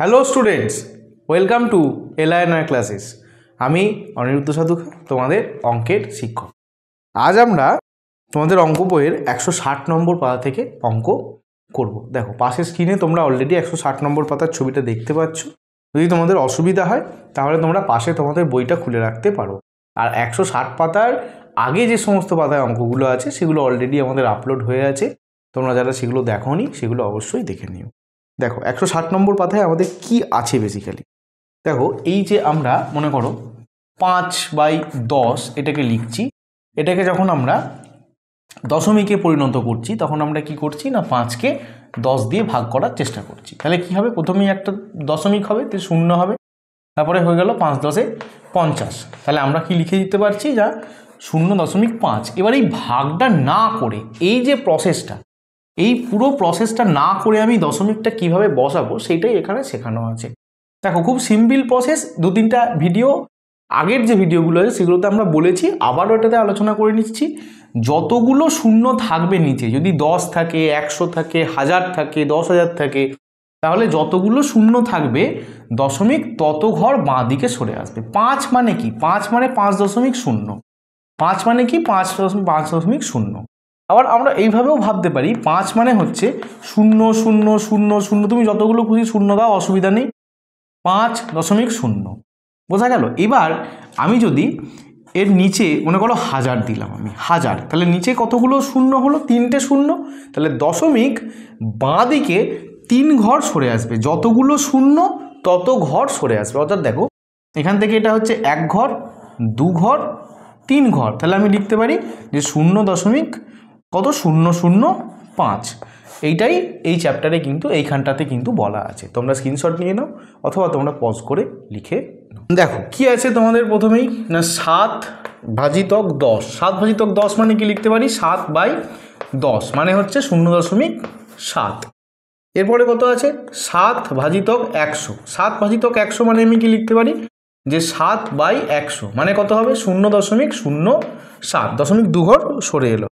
Hello students, welcome to LINR classes. আমি অনিরুদ্ধ সাধুখা, তোমাদের অঙ্কের শিক্ষক। আজ আমরা তোমাদের অঙ্ক বইয়ের 160 নম্বর পাতা থেকে অঙ্ক করব। দেখো, পাশের স্ক্রিনে তোমরা অলরেডি 160 নম্বর পাতার ছবিটা দেখতে পাচ্ছ। যদি তোমাদের অসুবিধা হয় তাহলে তোমরা পাশে তোমাদের বইটা খুলে রাখতে পারো। আর 160 পাতার আগে যে সমস্ত পাতায় অঙ্কগুলো আছে সেগুলো অলরেডি আমাদের আপলোড হয়ে আছে। তোমরা যারা সেগুলো দেখোনি সেগুলো অবশ্যই দেখে নিও। দেখো, 160 নম্বর পাতায় আমাদের কি আছে বেসিক্যালি। দেখো, এই যে আমরা মনে করো 5/10 এটাকে লিখছি। এটাকে যখন আমরা দশমিকে পরিণত করছি তখন আমরা কি করছি না 5কে 10 দিয়ে ভাগ করার চেষ্টা করছি। তাহলে কি হবে, প্রথমেই একটা দশমিক হবে, 0 হবে, তারপরে হয়ে গেল 5 10 50। তাহলে আমরা কি লিখে দিতে পারছি, যা 0.5। এবার এই ভাগটা না করে এই যে প্রসেসটা, এই পুরো প্রসেসটা না করে আমি দশমিকটা কিভাবে বসাবো সেইটাই এখানে শেখানো আছে। দেখো, খুব সিম্পল প্রসেস। 2-3টা ভিডিও আগের যে ভিডিওগুলো আছে সেগুলোতে আমরা বলেছি, আবারও এটাতে আলোচনা করে নিচ্ছি। যতগুলো শূন্য থাকবে নিচে, যদি 10 থাকে, 100 থাকে, 1000 থাকে, 10,000 থাকে, তাহলে যতগুলো শূন্য থাকবে দশমিক তত ঘর বাঁ দিকে সরে আসবে। 5 মানে কি? 5 মানে 5.0। 5 মানে কি? 5.0। আবার আমরা এইভাবেও ভাবতে পারি, 5 মানে হচ্ছে 0 0 0 0। তুমি যতগুলো খুশি শূন্য দাও, অসুবিধা নেই। 5.0 বোঝা গেল। এবার আমি যদি এর নিচে মনে করো 1000 দিলাম, আমি 1000, তাহলে নিচে কতগুলো শূন্য হলো? 3টে শূন্য। তাহলে দশমিক বাঁ দিকে 3 ঘর সরে আসবে। যতগুলো শূন্য তত ঘর সরে আসবে। অর্থাৎ দেখো, এখান থেকে এটা হচ্ছে 1 ঘর, 2 ঘর, 3 ঘর। তাহলে আমি লিখতে পারি যে 0.005। এইটাই এই চ্যাপ্টারে কিন্তু এইখানটাতে কিন্তু বলা আছে। তোমরা স্ক্রিনশট নিয়ে নাও অথবা তোমরা পজ করে লিখে নাও। দেখো কি আছে তোমাদের প্রথমেই না, 7/10। 7/10 মানে কি লিখতে পারি? 7/10 মানে হচ্ছে 0.7। এরপরে কত আছে? 7/100। 7/100 মানে আমি কি লিখতে পারি যে 7/100 মানে কত হবে? 0.07। দশমিক 2 ঘর সরে এলো।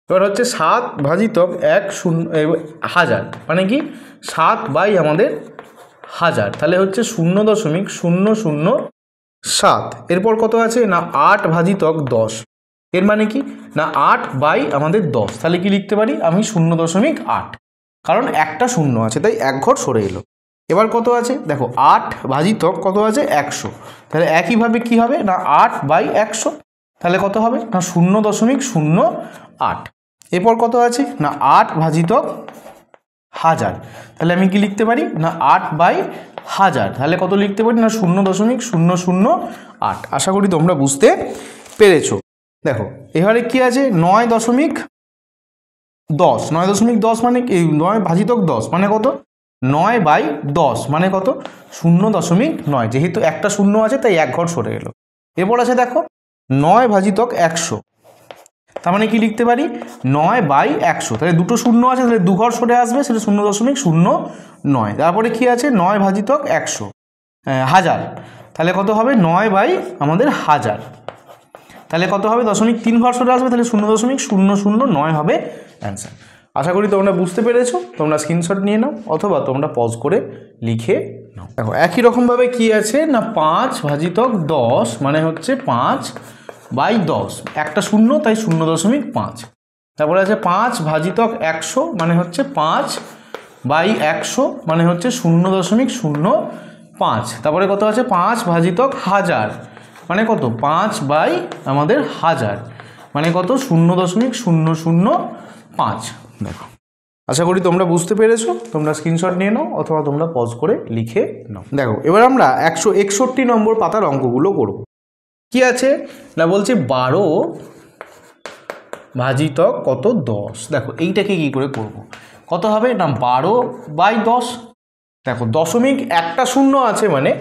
এবার হচ্ছে 7/1000 মানে কি? 7 আমাদের 1000, তাহলে হচ্ছে 0.007। এরপর কত আছে না 8/10। এর মানে কি না 8 আমাদের 10। তাহলে কি লিখতে পারি আমি? 0.8, কারণ একটা শূন্য আছে তাই 1 ঘর সরে এলো। এবার কত আছে দেখো, 8/10 কত আছে? 100। তাহলে একইভাবে কি হবে না 8/100। তাহলে কত হবে না 0.08। এরপর কত আছে না 8/1000। তাহলে আমি কি লিখতে পারি না 8/1000। তাহলে কত লিখতে পারি না 0.008। আশা করি তোমরা বুঝতে পেরেছো। দেখো এবারে কি আছে 9.10। 9.10 মানে 9/10 মানে কত? 9/10 মানে কত? 0.9। যেহেতু একটা শূন্য আছে তাই 1 ঘর সরে এলো। এরপর আছে দেখো 9/100। তার মানে কি লিখতে পারি? 9/100। তাহলে দুটো শূন্য আছে, তাহলে 2 ঘর সরে আসবে, সেটা 0.09। তারপরে কি আছে 9/1000। তাহলে কত হবে? 9 আমাদের 1000। তাহলে কত হবে? 0.3 ঘর সরে আসবে, তাহলে 0.009 হবে অ্যান্সার। আশা করি তোমরা বুঝতে পেরেছো। তোমরা স্ক্রিনশট নিয়ে নাও অথবা তোমরা পজ করে লিখে নাও। দেখো একই রকমভাবে কি আছে না 5/10 মানে হচ্ছে 5/10। একটা শূন্য তাই 0.5। তারপরে আছে 5/100 মানে হচ্ছে 5/100 মানে হচ্ছে 0.05। তারপরে কত আছে 5/1000 মানে কত? 5/1000 মানে কত? 0.005। দেখো আশা করি তোমরা বুঝতে পেরেছো। তোমরা স্ক্রিনশট নিয়ে নাও অথবা তোমরা পজ করে লিখে নাও। দেখো এবার আমরা 161 নম্বর পাতার অঙ্কগুলো করব। কি আছে না বলছে 12/10 কত? 10। দেখো এইটাকে কি করে করব? কত হবে না 12/10। দেখো দশমিক একটা শূন্য আছে মানে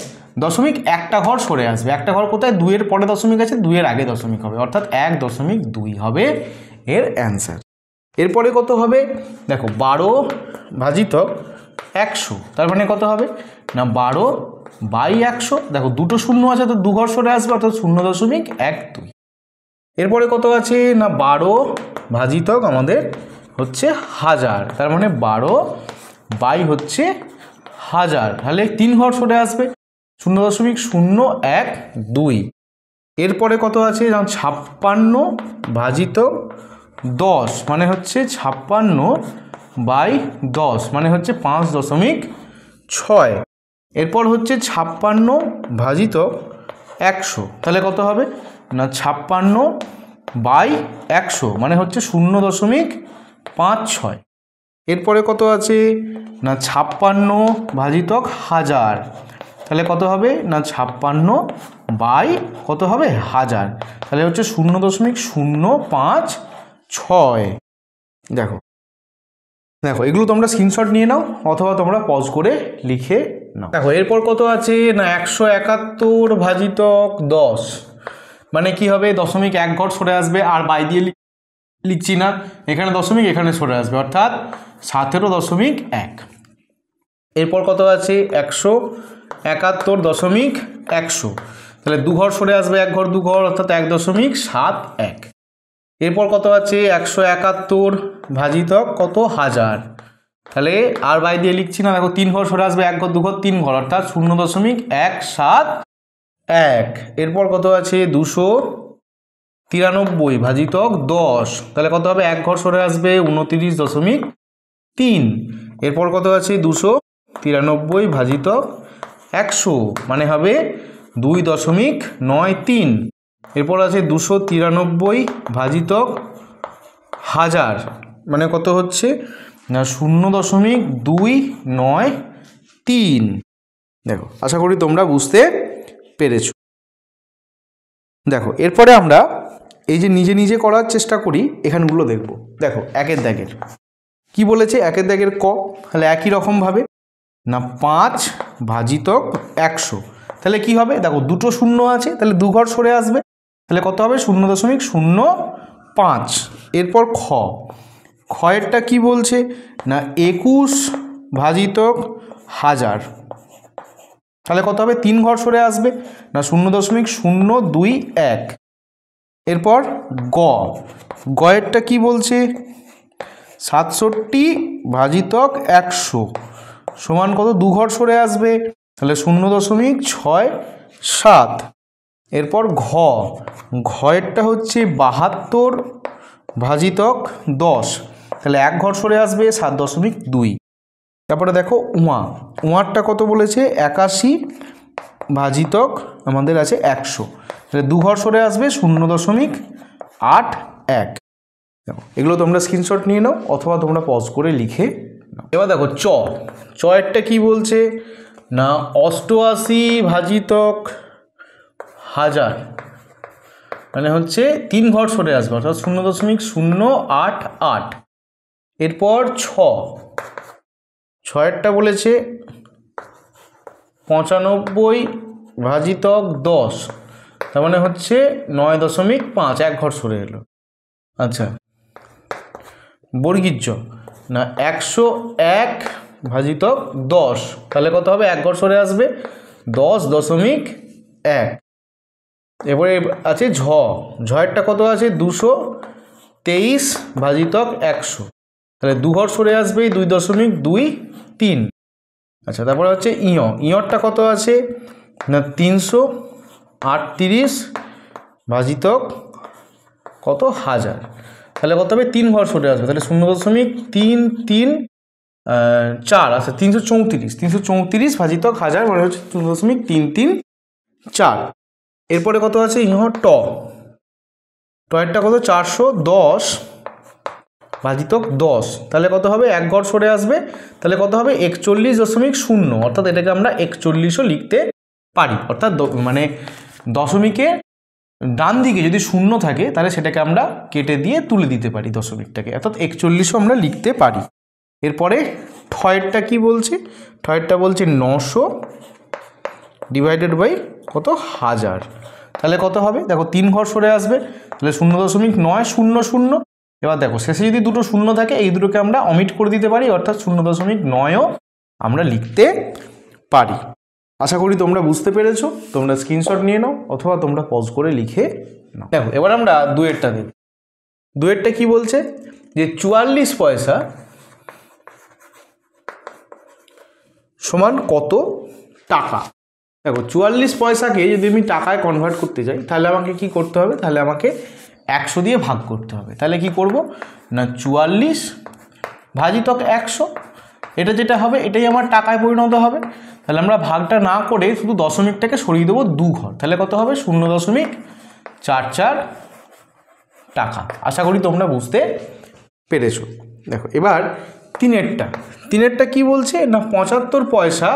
দশমিক একটা ঘর সরে আসবে। একটা ঘর কোথায়? 2 এর পরে দশমিক আছে, 2 এর আগে দশমিক হবে, অর্থাৎ 1.2 হবে এর অ্যান্সার। এরপরে কত হবে দেখো 12/100। তার মানে কত হবে না 12/100। দেখো দুটো শূন্য আছে তো 2 ঘর সরে আসবে, অর্থাৎ 0.12। এরপরে কত আছে না 12/10 আমাদের হচ্ছে 1000। তার মানে 12 হচ্ছে হাজার, তাহলে 3 ঘর সরে আসবে 0.012। এরপরে কত আছে? 56 ভাজিত 10 মানে হচ্ছে 56/10 মানে হচ্ছে 5.6। এরপর হচ্ছে 56 ভাজিত 100, তাহলে কত হবে? না 56/100 মানে হচ্ছে 0.56। এরপরে কত আছে? না 56 ভাজিত 1000, তাহলে কত হবে? না 56 কত হবে? 1000, তাহলে হচ্ছে 0.056। দেখো দেখো এগুলো তোমরা স্ক্রিনশট নিয়ে নাও অথবা তোমরা পজ করে লিখে নাও। দেখো এরপর কত আছে? না 171 ভাজিত 10 মানে কি হবে? 1 ঘর সরে আসবে, আর বাই দিয়ে লিখছি না, এখানে দশমিক এখানে সরে আসবে, অর্থাৎ 17.1। এরপর কত আছে? 171.100, তাহলে 2 ঘর সরে আসবে, 1 ঘর 2 ঘর, অর্থাৎ 1.71। এরপর কত আছে? 171 ভাজিত কত? 1000, তাহলে আর বাই দিয়ে লিখছি না, দেখো 3 ঘর সরে আসবে, 1 ঘর 2 ঘর 3 ঘর, অর্থাৎ 0.171। এরপর কত আছে? 293 ভাজিত 10, তাহলে কত হবে? 1 ঘর সরে আসবে, 29.3। এরপর কত আছে? 293 ভাজিত 100 মানে হবে 2.93। এরপর আছে 293 ভাজিত 1000 মানে কত হচ্ছে? না 0.293। দেখো আশা করি তোমরা বুঝতে পেরেছো। দেখো এরপরে আমরা এই যে নিজে নিজে করার চেষ্টা করি, এখানগুলো দেখব। দেখো একের দাগের কি বলেছে? একের দাগের ক, তাহলে একই রকমভাবে না 5 ভাজিত 100, তাহলে কি হবে? দেখো দুটো শূন্য আছে, তাহলে 2 ঘর সরে আসবে, তাহলে কত হবে? 0.05। এরপর খ, খয়েরটা কি বলছে? না 21 ভাজিত 1000, তাহলে কত হবে? 3 ঘর সরে আসবে, না 0.021। এরপর গ, গয়েরটা কি বলছে? 67 ভাজিত 100 সমান কত? 2 ঘর সরে আসবে, তাহলে 0.67। এরপর ঘ, ঘয়েরটা হচ্ছে 72 ভাজিত 10, তাহলে 1 ঘর সরে আসবে, 7.2। তারপরে দেখো উমা, উমারটা কত বলেছে? 81 ভাজিত আমাদের আছে 100, তাহলে 2 ঘর সরে আসবে, 0.81। এগুলো তোমরা স্ক্রিনশট নিয়ে নাও অথবা তোমরা পজ করে লিখে নাও। এবার দেখো চ, চয়েরটা কি বলছে? না 88 ভাজিত 1000 মানে হচ্ছে 3 ঘর সরে আসবে, অর্থাৎ 0.088। এরপর ছ, ছয়েরটা বলেছে 95 ভাজিত 10, তার মানে হচ্ছে 9.5, 1 ঘর সরে এলো। আচ্ছা বর্গীর জ, না 101 ভাজিত 10, তাহলে কত হবে? 1 ঘর সরে আসবে, 10.1। এবারে আছে ঝ, ঝয়েরটা কত আছে? 223 ভাজিত 100, তাহলে 2 ঘর সরে আসবে, 2.23। আচ্ছা তারপরে হচ্ছে ইয়, ইয়রটা কত আছে? না 338 ভাজিত কত? 1000, তাহলে কত হবে? 3 ঘর সরে আসবে, তাহলে 0.334। আচ্ছা 334 ভাজিত 1000 মানে হচ্ছে 0.334। এরপরে কত আছে? ইহ ট, টয়েরটা কত? 410 ভাজিত 10, তাহলে কত হবে? 1 ঘর সরে আসবে, তাহলে কত হবে? 41.0, অর্থাৎ এটাকে আমরা 41ও লিখতে পারি, অর্থাৎ মানে দশমিকে ডান দিকে যদি শূন্য থাকে তাহলে সেটাকে আমরা কেটে দিয়ে তুলে দিতে পারি দশমিকটাকে, অর্থাৎ 41ও আমরা লিখতে পারি। এরপরে ঠয়েরটা কি বলছে? ঠয়েরটা বলছে 900 ডিভাইডেড বাই কত? 1000, তাহলে কত হবে? দেখো 3 ঘর সরে আসবে, তাহলে 0.900। এবার দেখো শেষে যদি দুটো শূন্য থাকে, এই দুটোকে আমরা অমিট করে দিতে পারি, অর্থাৎ 0.9ও আমরা লিখতে পারি। আশা করি তোমরা বুঝতে পেরেছো। তোমরা স্ক্রিনশট নিয়ে নাও অথবা তোমরা পজ করে লিখে নাও। দেখো এবার আমরা দুয়েরটা দেখব। দুয়েরটা কি বলছে? যে 44 পয়সা সমান কত টাকা। দেখো 44 পয়সাকে যদি আমি টাকায় কনভার্ট করতে যাই তাহলে আমাকে কি করতে হবে, তাহলে আমাকে 100 দিয়ে ভাগ করতে হবে। তাহলে কি করব না 44 ভাজিতক 100, এটা যেটা হবে এটাই আমার টাকায় পরিণত হবে। তাহলে আমরা ভাগটা না করে শুধু দশমিকটাকে সরিয়ে দেবো 2 ঘর, তাহলে কত হবে 0.44 টাকা। আশা করি তোমরা বুঝতে পেরেছো। দেখো এবার তিনেরটা কি বলছে না 75 পয়সা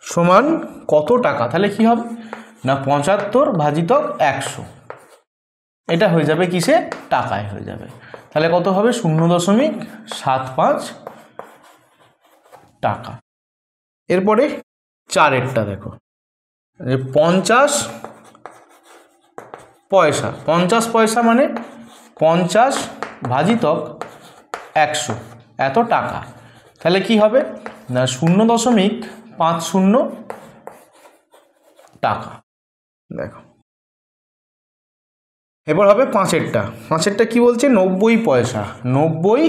সমান কত টাকা। তাহলে কি হবে না 75 ভাজিতক 100, এটা হয়ে যাবে কিসে, টাকায় হয়ে যাবে। তাহলে কত হবে 0.75 টাকা। এরপরে 4এরটা দেখো 50 পয়সা, 50 পয়সা মানে 50 ভাজিতক 100 এত টাকা। তাহলে কি হবে না 0.50 টাকা। দেখো এবার হবে 5এরটা কি বলছে 90 পয়সা, 90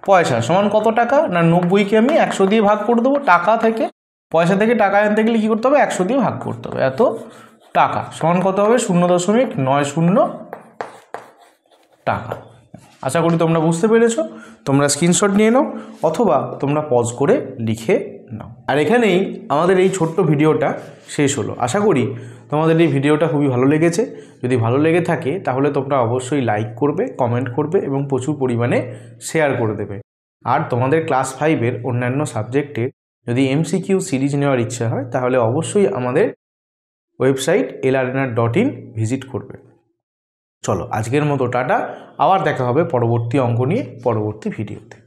পয়সা সমান কত টাকা না 90কে আমি 100 দিয়ে ভাগ করে দেবো। টাকা থেকে পয়সা থেকে টাকা আনতে গেলে কী করতে হবে 100 দিয়ে ভাগ করতে হবে। এত টাকা সমান কত হবে 0.90 টাকা। আশা করি তোমরা বুঝতে পেরেছো। তোমরা স্ক্রিনশট নিয়ে নাও অথবা তোমরা পজ করে লিখে নাও। আর এখানেই আমাদের এই ছোট্ট ভিডিওটা শেষ হলো। আশা করি তোমাদের এই ভিডিওটা খুবই ভালো লেগেছে। যদি ভালো লেগে থাকে তাহলে তোমরা অবশ্যই লাইক করবে, কমেন্ট করবে এবং প্রচুর পরিমাণে শেয়ার করে দেবে। আর তোমাদের ক্লাস 5-এর অন্যান্য সাবজেক্টে যদি MCQ সিরিজ নেওয়ার ইচ্ছা হয় তাহলে অবশ্যই আমাদের ওয়েবসাইট lrnr.in ভিজিট করবে। চলো আজকের মতো টাটা, আবার দেখা হবে পরবর্তী অঙ্ক নিয়ে পরবর্তী ভিডিওতে।